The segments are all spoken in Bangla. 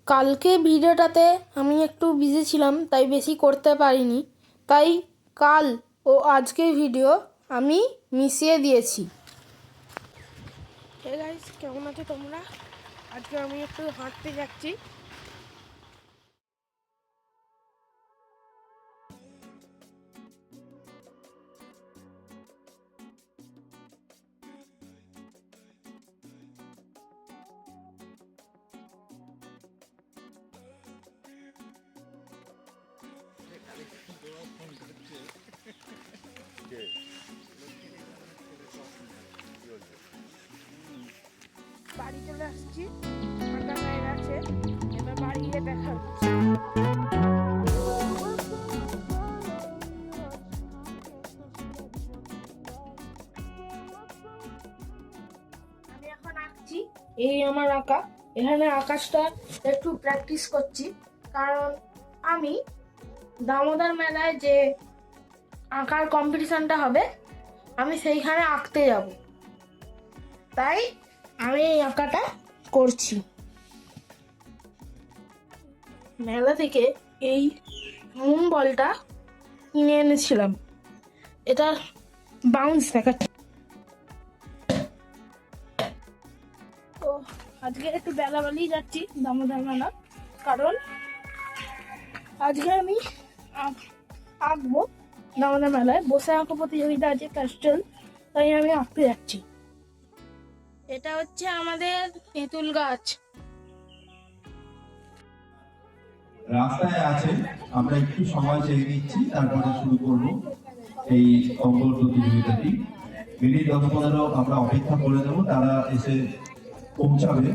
কালকে ভিডিওটাতে আমি একটু বিজি ছিলাম, তাই বেশি করতে পারিনি। তাই কাল ও আজকের ভিডিও আমি মিশিয়ে দিয়েছি। হে গাইস, কেমন আছো তোমরা? আজকে আমি একটু হাঁটতে যাচ্ছি। বাড়ি চলে আসছি, ঠান্ডা হয়ে গেছে, এবার বাড়ি গিয়ে দেখা হচ্ছে। আমি এখন আঁকছি, এই আমার আঁকা। এখানে আকাশটা একটু প্র্যাকটিস করছি, কারণ আমি দামোদর মেলায় যে আঁকার কম্পিটিশনটা হবে, আমি সেইখানে আঁকতে যাব, তাই আমি এই আঁকাটা করছি। মেলা থেকে এই মুন বলটা কিনে এনেছিলাম, এটা বাউন্স দেখাচ্ছে। তো আজকে একটু বেলাবেলি যাচ্ছি দামোদর মেলা, কারণ আজকে আমি আঁকবো। দামোদর মেলায় বসে আঁকো প্রতিযোগিতা আছে, প্যাস্টেল, তাই আমি আঁকতে যাচ্ছি। এটা হচ্ছে আমাদের তেঁতুল গাছ। রাস্তায় আছে, আমরা একটু সময় চেয়ে নিচ্ছি, তারপরে শুরু করব এই অঙ্কন প্রতিযোগিতাটি। মিনিট 10-15 আমরা অপেক্ষা করে দেবো, তারা এসে পৌঁছাবে।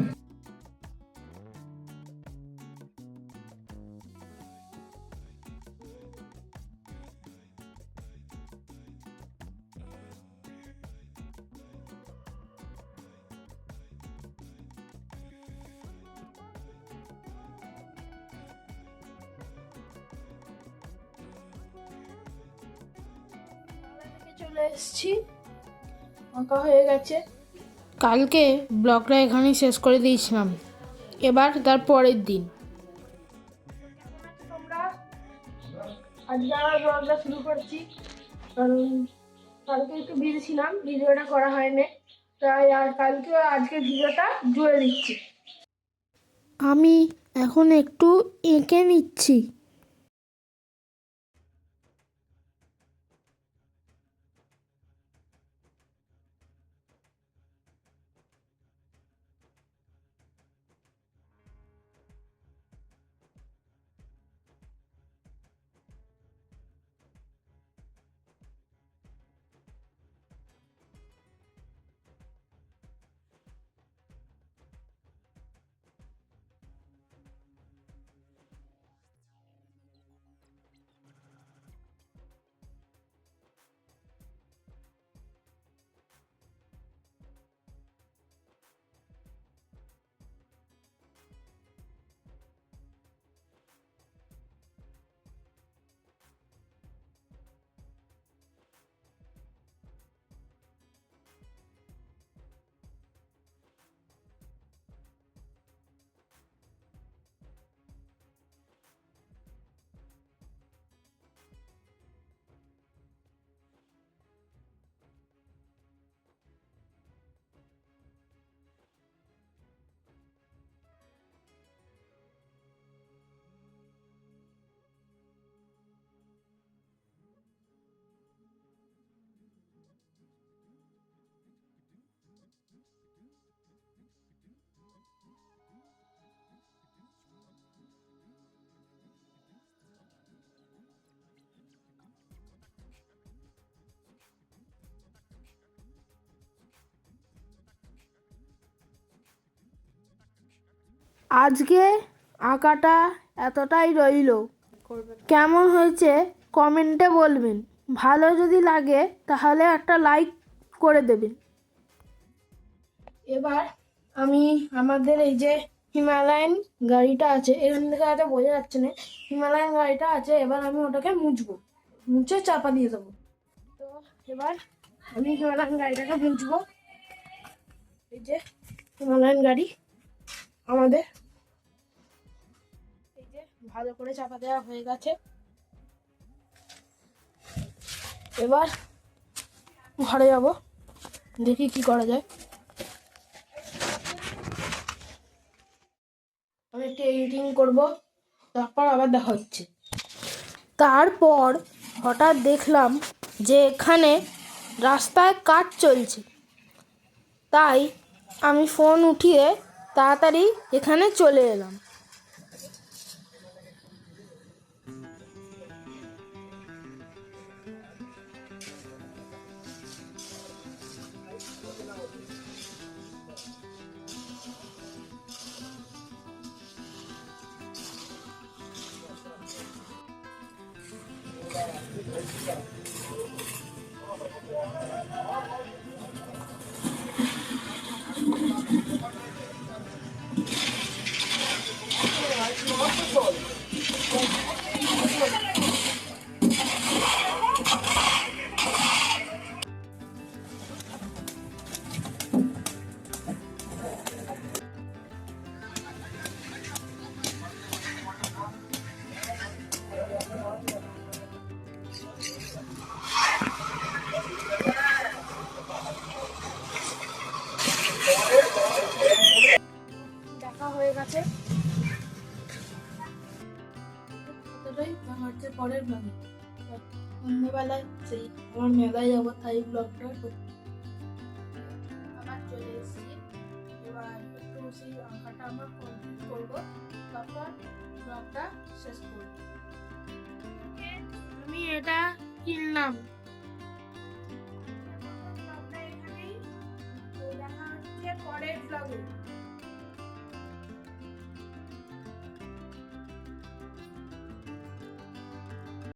চলে এসেছি, আঁকা হয়ে গেছে। কালকে ব্লগটা এখানেই শেষ করে দিয়েছিলাম, এবার তার পরের দিন। তোমরা আজকে আমার ব্লগটা শুরু করছি, কারণ কালকে একটু বিজি ছিলাম, ভিডিওটা করা হয়নি, তাই আর কালকে আজকে ভিডিওটা জুড়ে দিচ্ছি। আমি এখন একটু এঁকে নিচ্ছি। আজকে আঁকাটা এতটাই রইল, কেমন হয়েছে কমেন্টে বলবেন। ভালো যদি লাগে তাহলে একটা লাইক করে দেবেন। এবার আমি আমাদের এই যে হিমালয়ান গাড়িটা আছে, এখান থেকে হয়তো বোঝা যাচ্ছে না, হিমালয়ান গাড়িটা আছে, এবার আমি ওটাকে মুছবো, মুছে চাপা দিয়ে দেবো। তো এবার আমি হিমালয়ান গাড়িটাকে মুছবো। এই যে হিমালয়ান গাড়ি আমাদের, ভালো করে চাপা দেওয়া হয়ে গেছে। এবার ঘরে যাব, দেখি কি করা যায়। আমি একটু এডিটিং করব, তারপর আবার দেখা হচ্ছে। তারপর হঠাৎ দেখলাম যে এখানে রাস্তায় কাজ চলছে, তাই আমি ফোন উঠিয়ে তাড়াতাড়ি এখানে চলে এলাম। দেখা হয়ে গেছে, এতটাই দেখা হচ্ছে পরের ব্লগে। সন্ধ্যেবেলায় সেই আমার মেলায় যাবো, তাই ব্লগটা আবার চলে এসেছি। এবার একটু সেই আঁকাটা আমার কমপ্লিট করবো, তারপর ব্লগটা শেষ করবো। আমি এটা কিনলাম। ব্লগটা এখানেই, তো দেখা হচ্ছে পরের ব্লগে।